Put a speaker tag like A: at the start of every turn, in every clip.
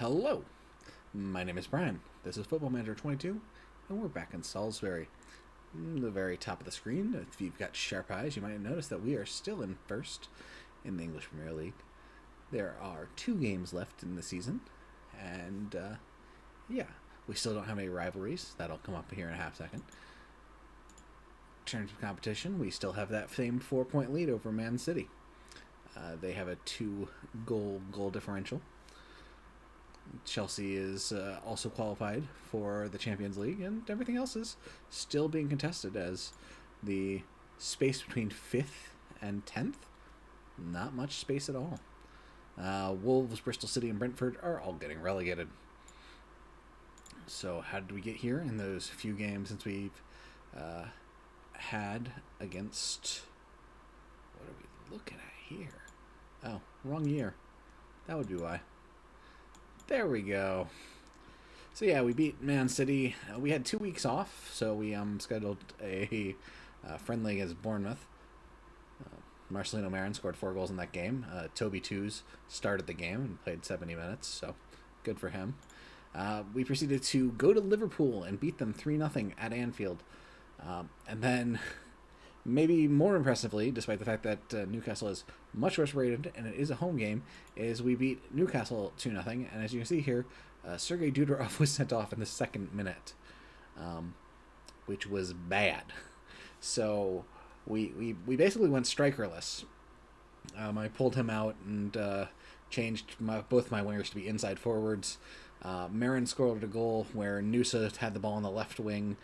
A: Hello, my name is Brian. This is Football Manager 22, and we're back in Salisbury. The very top of the screen, if you've got sharp eyes, you might notice that we are still in first in the English Premier League. There are 2 games left in the season, and yeah, we still don't have any rivalries. That'll come up here in a half second. In terms of competition, we still have that famed 4-point lead over Man City. They have a 2-goal differential. Chelsea is also qualified for the Champions League, and everything else is still being contested as the space between 5th and 10th, not much space at all. Wolves, Bristol City, and Brentford are all getting relegated. So how did we get here in those few games since we've had against... What are we looking at here? Oh, wrong year. That would be why. There we go. So yeah, we beat Man City. We had 2 weeks off, so we scheduled a friendly against Bournemouth. Marcelino Marin scored 4 goals in that game. Toby Twos started the game and played 70 minutes, so good for him. We proceeded to go to Liverpool and beat them 3-0 at Anfield. And then, maybe more impressively, despite the fact that Newcastle is much worse rated and it is a home game, is we beat Newcastle 2-0. And as you can see here, Sergei Dudorov was sent off in the 2nd minute, which was bad. So we basically went strikerless. I pulled him out and changed both my wingers to be inside forwards. Marin scored a goal where Nusa had the ball on the left wing,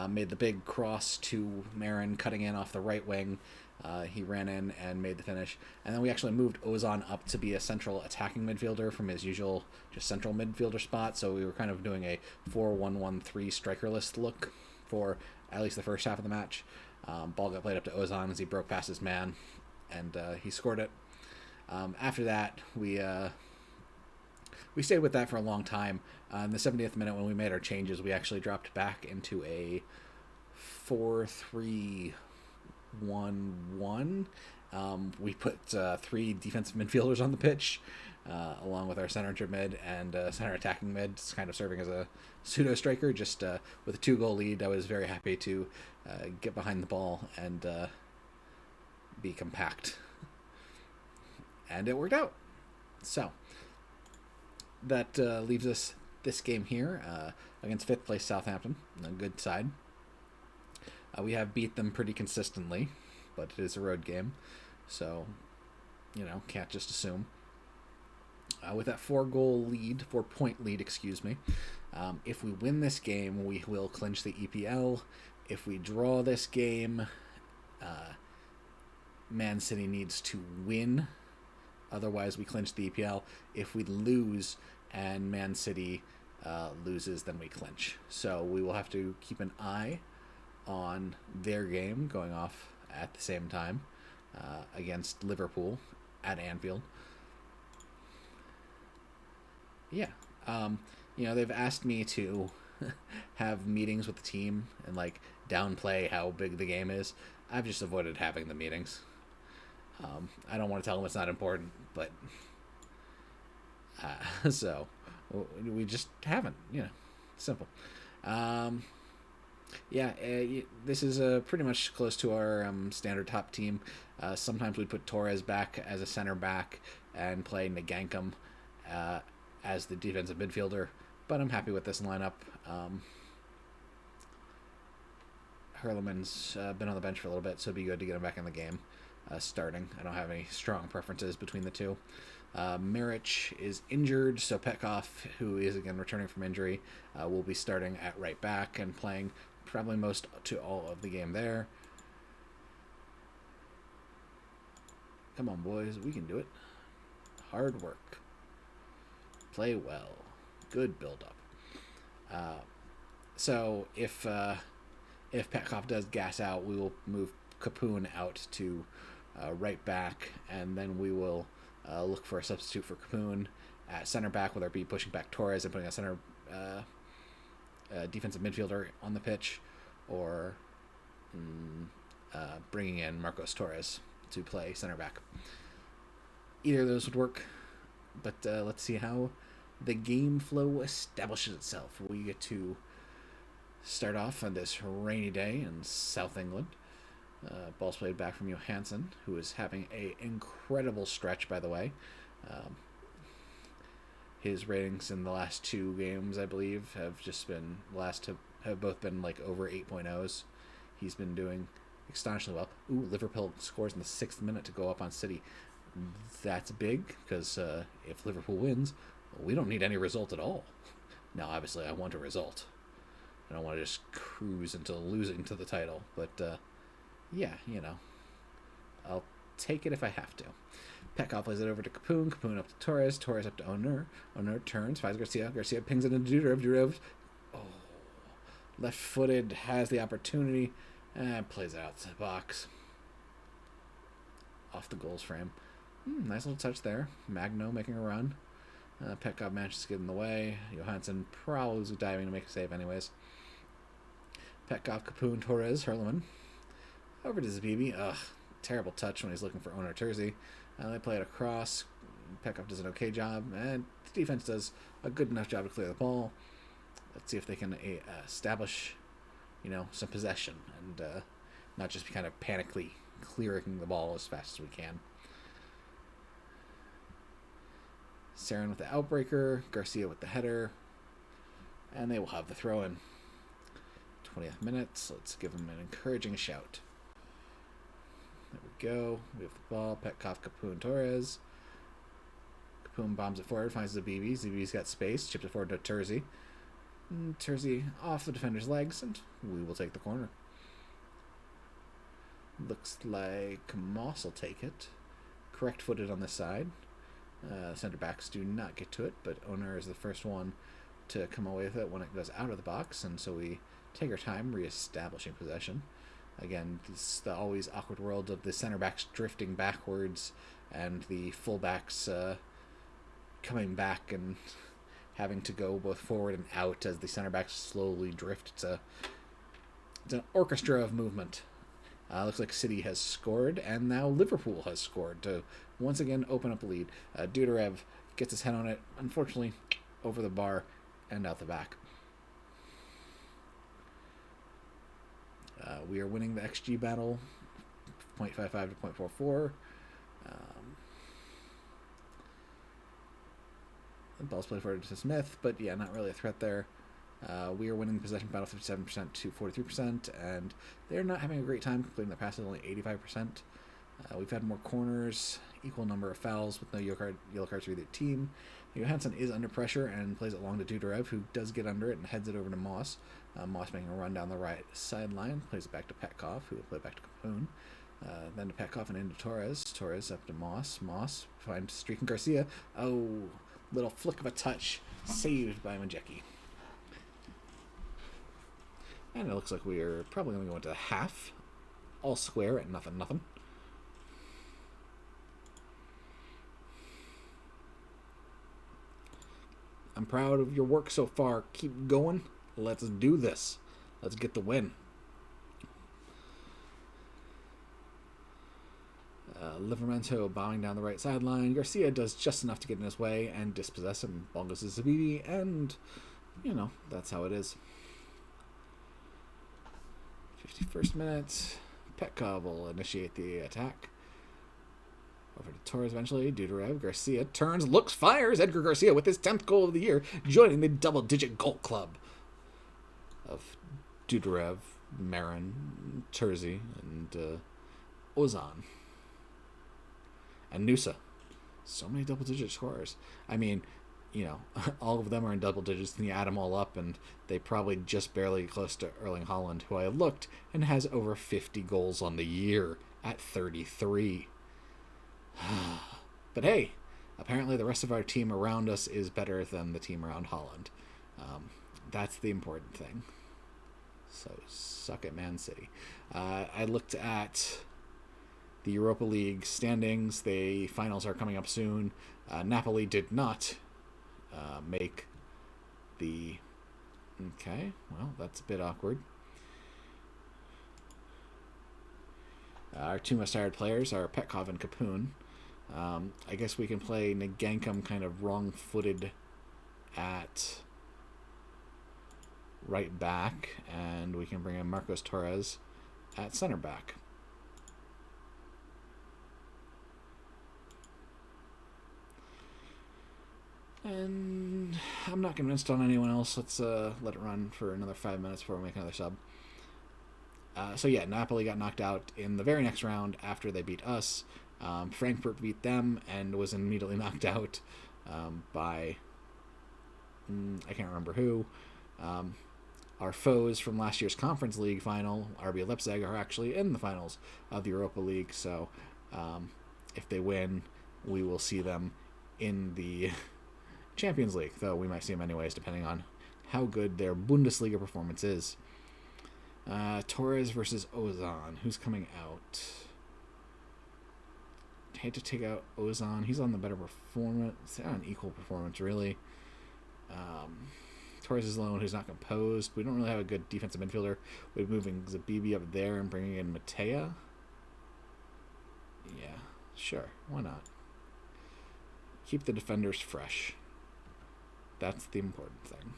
A: made the big cross to Marin, cutting in off the right wing. He ran in and made the finish. And then we actually moved Ozan up to be a central attacking midfielder from his usual just central midfielder spot. So we were kind of doing a 4-1-1-3 strikerless look for at least the first half of the match. Ball got played up to Ozan as he broke past his man, and he scored it. After that, we stayed with that for a long time. In the 70th minute, when we made our changes, we actually dropped back into a 4-3-1-1. We put 3 defensive midfielders on the pitch, along with our center mid and center attacking mid, kind of serving as a pseudo striker. Just with a 2-goal lead, I was very happy to get behind the ball and be compact, and it worked out. So that leaves us this game here against 5th place Southampton, a good side. We have beat them pretty consistently, but it is a road game, so can't just assume. With that 4-point lead, if we win this game, we will clinch the EPL. If we draw this game, Man City needs to win. Otherwise, we clinch the EPL. If we lose and Man City loses, then we clinch. So we will have to keep an eye on their game going off at the same time against Liverpool at Anfield. Yeah. They've asked me to have meetings with the team and downplay how big the game is. I've just avoided having the meetings. I don't want to tell them it's not important, but so we just haven't. Simple. This is pretty much close to our standard top team. Sometimes we put Torres back as a center back and play Nagankum as the defensive midfielder, but I'm happy with this lineup. Herleman's been on the bench for a little bit, so it'd be good to get him back in the game starting. I don't have any strong preferences between the two. Maric is injured, so Petkov, who is again returning from injury, will be starting at right back and playing probably most to all of the game there. Come on, boys, we can do it. Hard work. Play well. Good build-up. So if Petkov does gas out, we will move Capoon out to right back, and then we will look for a substitute for Capoon at center back, whether it be pushing back Torres and putting a center defensive midfielder on the pitch, or bringing in Marcos Torres to play center back. Either of those would work, but let's see how the game flow establishes itself. We get to start off on this rainy day in South England. Ball's played back from Johansson, who is having an incredible stretch, by the way. Um, his ratings in the last two games, I believe, have just been have both been like over 8.0s. He's been doing astonishingly well. Ooh, Liverpool scores in the 6th minute to go up on City. That's big because if Liverpool wins, we don't need any result at all. Now, obviously, I want a result. I don't want to just cruise into losing to the title, but yeah, I'll take it if I have to. Petkoff plays it over to Capoon. Capoon up to Torres. Torres up to Oner. Oner turns, finds Garcia. Garcia pings it into Dudarev. Dudarev, left-footed, has the opportunity, and plays it out to the box. Off the goals frame. Nice little touch there. Magno making a run. Petkov manages to get in the way. Johansson probably was diving to make a save anyways. Petkov, Capoon, Torres, Herleman. Over to Zabibi. Terrible touch when he's looking for Oner Terzi. They play it across. Petkov does an okay job, and the defense does a good enough job to clear the ball. Let's see if they can establish, some possession and not just be kind of panically clearing the ball as fast as we can. Sarin with the outbreaker, Garcia with the header, and they will have the throw-in. 20th minute, so let's give them an encouraging shout. There we go. We have the ball. Petkov, Capoon, Torres. Capoon bombs it forward, finds Zabibi. Zabibi's got space, chips it forward to Terzi. Terzi off the defender's legs, and we will take the corner. Looks like Moss will take it. Correct-footed on this side. Center backs do not get to it, but Oner is the first one to come away with it when it goes out of the box, and so we take our time re-establishing possession. Again, it's the always awkward world of the center backs drifting backwards and the full backs coming back and having to go both forward and out as the center backs slowly drift. It's an orchestra of movement. Looks like City has scored, and now Liverpool has scored to once again open up a lead. Dudarev gets his head on it, unfortunately, over the bar and out the back. We are winning the XG battle, 0.55 to 0.44. The ball's played forward to Smith, but yeah, not really a threat there. We are winning the possession battle 57% to 43%, and they're not having a great time completing their passes, only 85%. We've had more corners, equal number of fouls with no yellow cards for either team. Johansson is under pressure and plays it long to Dudarev, who does get under it and heads it over to Moss. Moss making a run down the right sideline, plays it back to Petkov, who will play it back to Capoon. Then to Petkov and into Torres. Torres up to Moss. Moss finds Streak and Garcia. Little flick of a touch, saved by Majecki. And it looks like we are probably going to go into the half. All square at 0-0. I'm proud of your work so far. Keep going. Let's do this. Let's get the win. Livermento bombing down the right sideline. Garcia does just enough to get in his way and dispossess him. Ball goes to Zabibi, and, that's how it is. 51st minute. Petkov will initiate the attack. Over to Torres eventually. Dudarev. Garcia turns, looks, fires. Edgar Garcia with his 10th goal of the year, joining the double-digit goal club of Dudarev, Marin, Terzi, and Ozan. And Nusa. So many double-digit scorers. I mean, all of them are in double digits, and you add them all up, and they probably just barely get close to Erling Haaland, who I looked and has over 50 goals on the year at 33. But hey, apparently the rest of our team around us is better than the team around Haaland. That's the important thing. So suck it, Man City. I looked at the Europa League standings. The finals are coming up soon. Napoli did not make the... Okay, well, that's a bit awkward. Our two most tired players are Petkov and Capoon. I guess we can play Nagankum kind of wrong-footed at right back, and we can bring in Marcos Torres at center back. And I'm not convinced on anyone else. Let's let it run for another 5 minutes before we make another sub. So yeah, Napoli got knocked out in the very next round after they beat us. Frankfurt beat them and was immediately knocked out by I can't remember who. Our foes from last year's Conference League final, RB Leipzig, are actually in the finals of the Europa League. So if they win, we will see them in the Champions League, though we might see them anyways, depending on how good their Bundesliga performance is. Torres versus Ozan. Who's coming out? I hate to take out Ozan. He's on the better performance. They're on equal performance, really. Torres is alone, who's not composed. We don't really have a good defensive midfielder. We're moving Zabibi up there and bringing in Matea. Yeah, sure. Why not? Keep the defenders fresh. That's the important thing.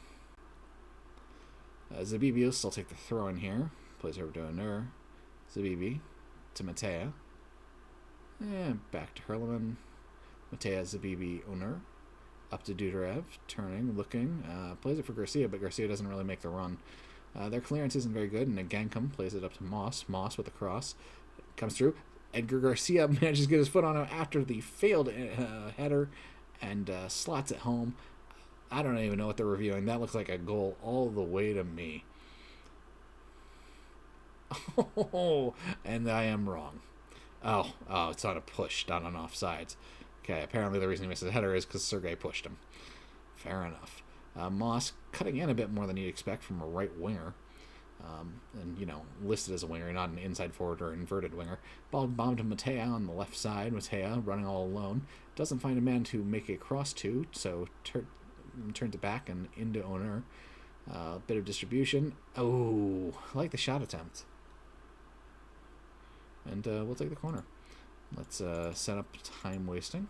A: Zabibi will still take the throw in here. Plays over to Onur. Zabibi to Matea. And back to Herleman. Matea, Zabibi, Onur. Up to Dudarev. Turning, looking. Plays it for Garcia, but Garcia doesn't really make the run. Their clearance isn't very good, and Agancum plays it up to Moss. Moss with a cross. Comes through. Edgar Garcia manages to get his foot on it after the failed header and slots it home. I don't even know what they're reviewing. That looks like a goal all the way to me. Oh, and I am wrong. Oh, it's on a push, not on offsides. Okay, apparently the reason he missed the header is because Sergei pushed him. Fair enough. Moss cutting in a bit more than you'd expect from a right winger. And, listed as a winger, not an inside forward or inverted winger. Ball bombed to Matea on the left side. Matea running all alone. Doesn't find a man to make a cross to, so turns it back and into Onur. Bit of distribution. Oh, I like the shot attempt. And we'll take the corner. Let's set up time wasting.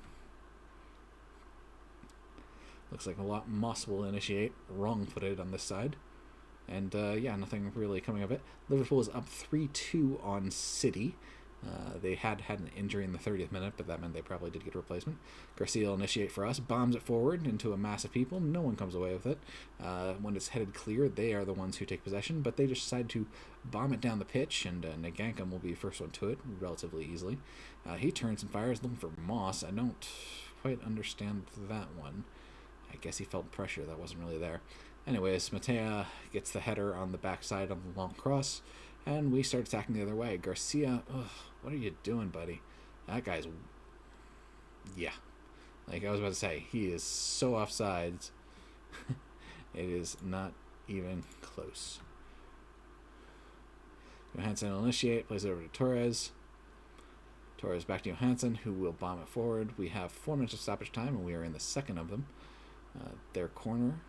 A: Looks like a lot Moss will initiate. Wrong-footed on this side. And, nothing really coming of it. Liverpool is up 3-2 on City. They had an injury in the 30th minute, but that meant they probably did get a replacement. Garcia will initiate for us, bombs it forward into a mass of people. No one comes away with it. When it's headed clear, they are the ones who take possession, but they just decide to bomb it down the pitch, and Nagankam will be the first one to it relatively easily. He turns and fires, looking for Moss. I don't quite understand that one. I guess he felt pressure that wasn't really there. Anyways, Matea gets the header on the backside on the long cross, and we start attacking the other way. Garcia, what are you doing, buddy? That guy's... Yeah. Like I was about to say, he is so offsides. It is not even close. Johansson will initiate, plays it over to Torres. Torres back to Johansson, who will bomb it forward. We have 4 minutes of stoppage time, and we are in the second of them. Their corner.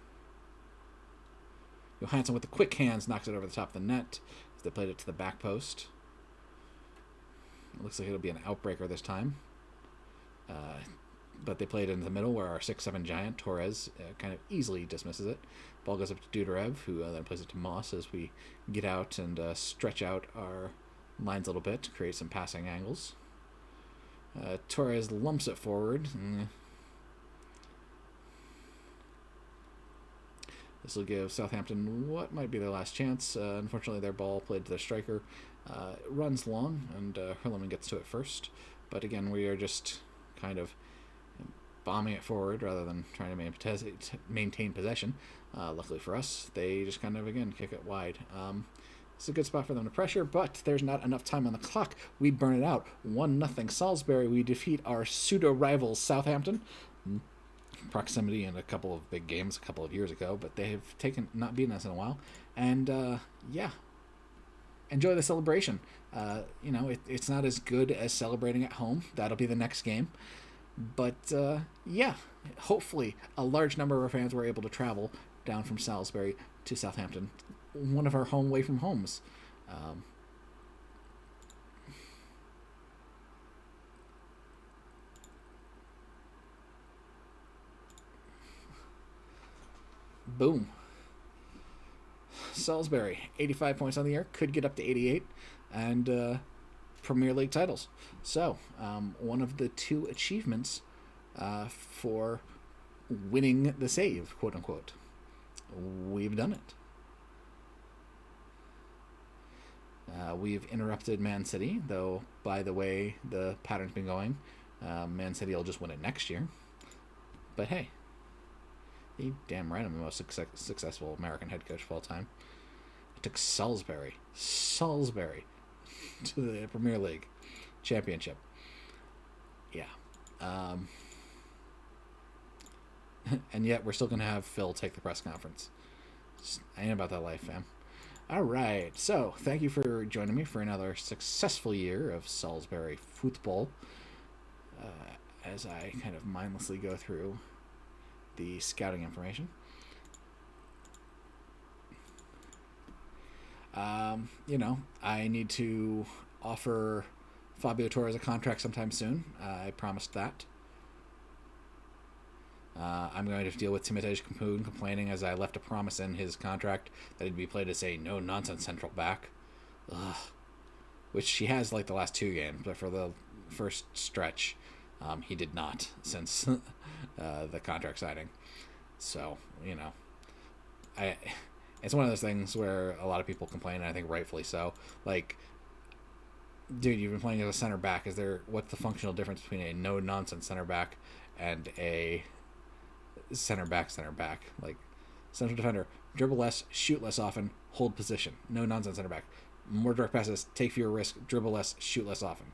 A: Johansson with the quick hands knocks it over the top of the net as they played it to the back post. It looks like it'll be an outbreaker this time. But they played it in the middle where our 6'7" giant, Torres, kind of easily dismisses it. Ball goes up to Dudarev, who then plays it to Moss as we get out and stretch out our lines a little bit to create some passing angles. Torres lumps it forward. This will give Southampton what might be their last chance. Unfortunately, their ball played to their striker. Runs long, and Herleman gets to it first. But again, we are just kind of bombing it forward rather than trying to maintain possession. Luckily for us, they just kind of, again, kick it wide. It's a good spot for them to pressure, but there's not enough time on the clock. We burn it out. 1-0 Salisbury. We defeat our pseudo-rivals Southampton. Proximity in a couple of big games a couple of years ago, but they have not beaten us in a while. And, enjoy the celebration. It's not as good as celebrating at home. That'll be the next game. But, hopefully a large number of our fans were able to travel down from Salisbury to Southampton, one of our home away from homes. Boom. Salisbury, 85 points on the year, could get up to 88, and Premier League titles. So, one of the two achievements for winning the save, quote unquote. We've done it. We've interrupted Man City, though, by the way the pattern's been going, Man City will just win it next year. But hey, you damn right I'm the most successful American head coach of all time. I took Salisbury to the Premier League championship. Yeah. And yet we're still going to have Phil take the press conference. I ain't about that life, fam. All right. So thank you for joining me for another successful year of Salisbury football. As I kind of mindlessly go through the scouting information. I need to offer Fabio Torres a contract sometime soon. I promised that. I'm going to deal with Timothée Capoon complaining as I left a promise in his contract that he'd be played as a no-nonsense central back. Ugh. Which he has like the last 2 games, but for the first stretch, he did not since the contract signing. So, it's one of those things where a lot of people complain, and I think rightfully so. Like, dude, you've been playing as a center back. What's the functional difference between a no-nonsense center back and a center back? Like, central defender, dribble less, shoot less often, hold position. No nonsense center back. More direct passes, take fewer risks, dribble less, shoot less often.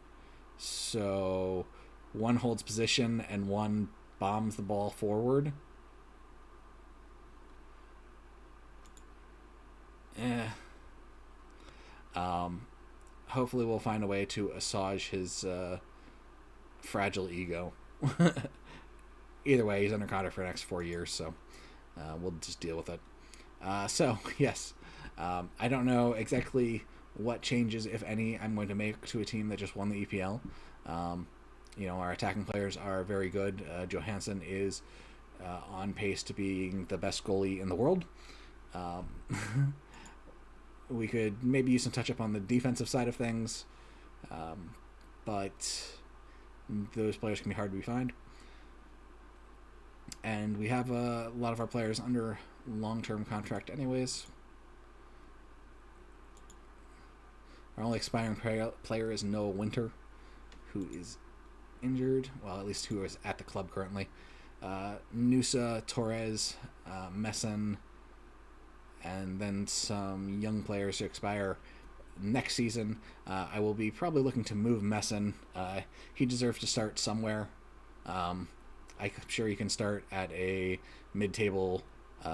A: So one holds position and one bombs the ball forward. Hopefully we'll find a way to assuage his fragile ego. Either way, he's under contract for the next 4 years, so we'll just deal with it. Yes, I don't know exactly what changes, if any, I'm going to make to a team that just won the EPL. Our attacking players are very good. Johansson is on pace to being the best goalie in the world. We could maybe use some touch-up on the defensive side of things, but those players can be hard to find. And we have a lot of our players under long-term contract anyways. Our only expiring player is Noah Winter, who is injured. Well, at least who is at the club currently. Nusa, Torres, Messon, and then some young players to expire next season. I will be probably looking to move Messon. He deserves to start somewhere. I'm sure he can start at a mid-table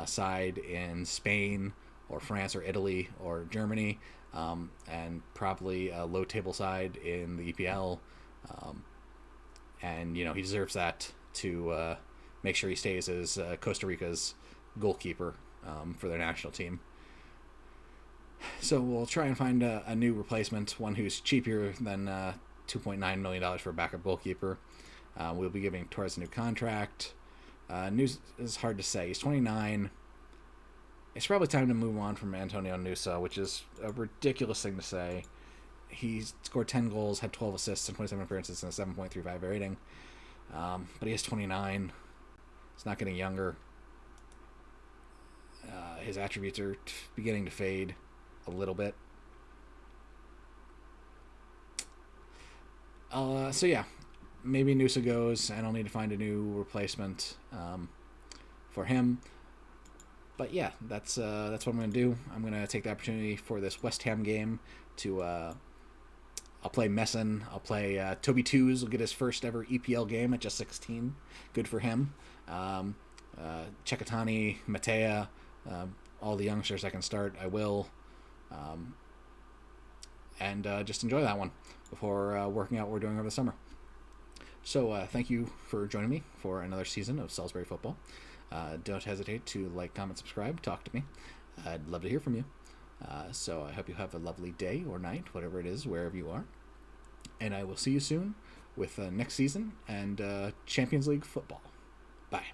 A: side in Spain or France or Italy or Germany, and probably a low-table side in the EPL. And he deserves that to make sure he stays as Costa Rica's goalkeeper for their national team. So we'll try and find a new replacement, one who's cheaper than $2.9 million for a backup goalkeeper. We'll be giving Torres a new contract. News is hard to say. He's 29. It's probably time to move on from Antonio Nusa, which is a ridiculous thing to say. He scored 10 goals, had 12 assists, and 27 appearances, and a 7.35 rating. But he is 29. He's not getting younger. His attributes are beginning to fade a little bit. Maybe Nusa goes, and I'll need to find a new replacement for him. But yeah, that's what I'm going to do. I'm going to take the opportunity for this West Ham game to I'll play Messon. I'll play Toby Twos will get his first ever EPL game at just 16. Good for him. Cekatani, Matea, all the youngsters I can start, I will. And just enjoy that one before working out what we're doing over the summer. So thank you for joining me for another season of Salisbury Football. Don't hesitate to like, comment, subscribe, talk to me. I'd love to hear from you. So I hope you have a lovely day or night, whatever it is, wherever you are. And I will see you soon with next season and Champions League football. Bye.